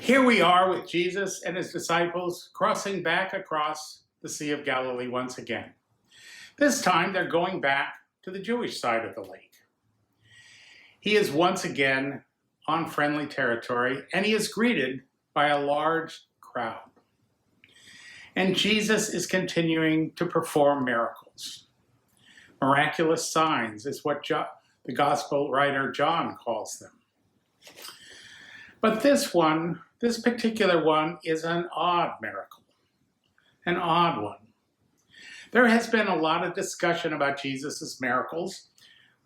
Here we are with Jesus and his disciples crossing back across the Sea of Galilee once again. This time they're going back to the Jewish side of the lake. He is once again on friendly territory, and he is greeted by a large crowd. And Jesus is continuing to perform miracles. Miraculous signs is what the gospel writer John calls them. But this particular one, is an odd miracle, an odd one. There has been a lot of discussion about Jesus's miracles.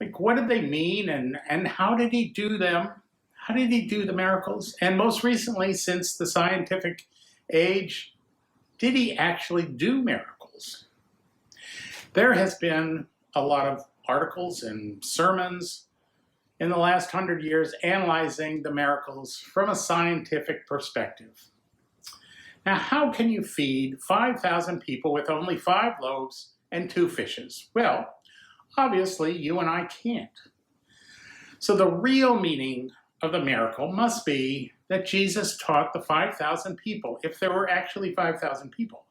Like, what did they mean, and how did he do them? How did he do the miracles? And most recently, since the scientific age, did he actually do miracles? There has been a lot of articles and sermons in the last 100 years analyzing the miracles from a scientific perspective. Now, how can you feed 5,000 people with only 5 loaves and 2 fishes? Well, obviously, you and I can't. So the real meaning of the miracle must be that Jesus taught the 5,000 people, if there were actually 5,000 people.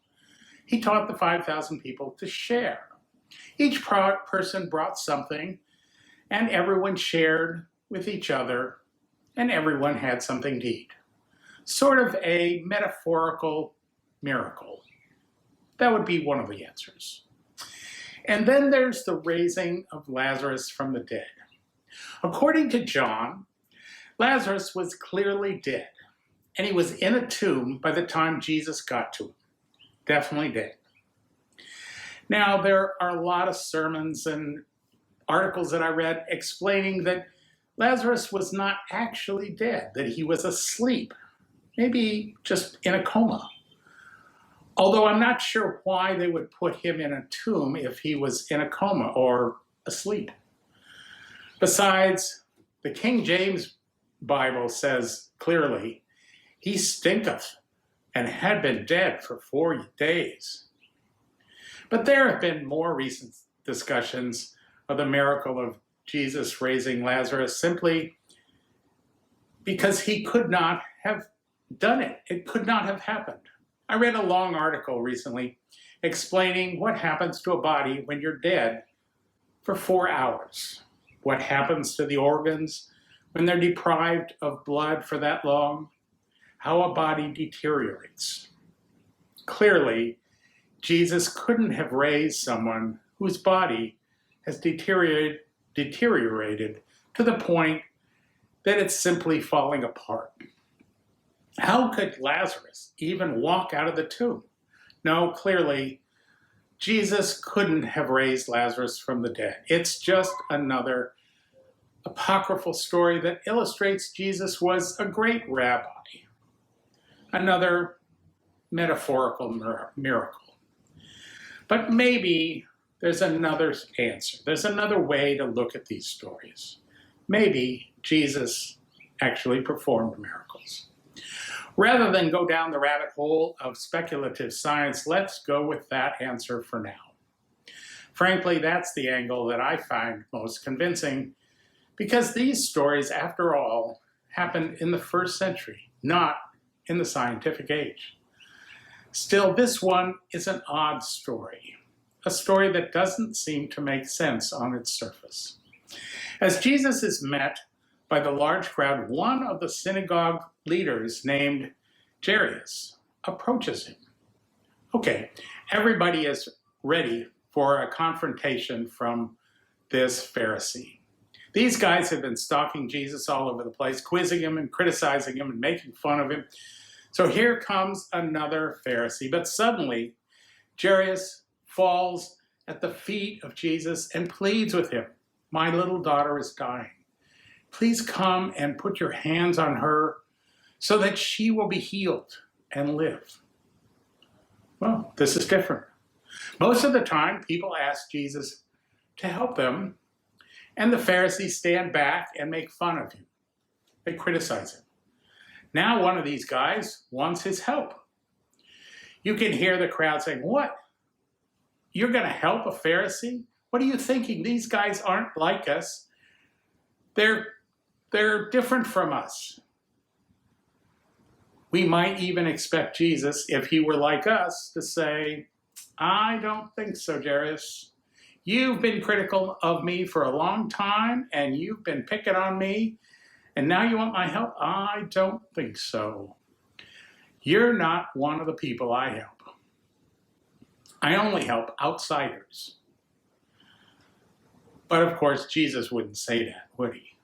He taught the 5,000 people to share. Each person brought something, and everyone shared with each other, and everyone had something to eat. Sort of a metaphorical miracle. That would be one of the answers. And then there's the raising of Lazarus from the dead. According to John, Lazarus was clearly dead, and he was in a tomb by the time Jesus got to him. Definitely dead. Now, there are a lot of sermons and articles that I read explaining that Lazarus was not actually dead, that he was asleep, maybe just in a coma. Although I'm not sure why they would put him in a tomb if he was in a coma or asleep. Besides, the King James Bible says clearly, he stinketh and had been dead for 4 days. But there have been more recent discussions of the miracle of Jesus raising Lazarus simply because he could not have done it. It could not have happened. I read a long article recently explaining what happens to a body when you're dead for 4 hours. What happens to the organs when they're deprived of blood for that long. How a body deteriorates. Clearly, Jesus couldn't have raised someone whose body has deteriorated to the point that it's simply falling apart. How could Lazarus even walk out of the tomb? No, clearly, Jesus couldn't have raised Lazarus from the dead. It's just another apocryphal story that illustrates Jesus was a great rabbi. Another metaphorical miracle. But maybe there's another answer. There's another way to look at these stories. Maybe Jesus actually performed miracles. Rather than go down the rabbit hole of speculative science, let's go with that answer for now. Frankly, that's the angle that I find most convincing, because these stories, after all, happened in the 1st century, not in the scientific age. Still, this one is an odd story, a story that doesn't seem to make sense on its surface. As Jesus is met by the large crowd, one of the synagogue leaders named Jairus approaches him. Okay, everybody is ready for a confrontation from this Pharisee. These guys have been stalking Jesus all over the place, quizzing him and criticizing him and making fun of him. So here comes another Pharisee, but suddenly Jairus falls at the feet of Jesus and pleads with him. My little daughter is dying. Please come and put your hands on her so that she will be healed and live. Well, this is different. Most of the time, people ask Jesus to help them, and the Pharisees stand back and make fun of him. They criticize him. Now one of these guys wants his help. You can hear the crowd saying, what? You're going to help a Pharisee? What are you thinking? These guys aren't like us. They're different from us. We might even expect Jesus, if he were like us, to say, I don't think so, Jairus. You've been critical of me for a long time, and you've been picking on me, and now you want my help? I don't think so. You're not one of the people I help. I only help outsiders. But of course, Jesus wouldn't say that, would he?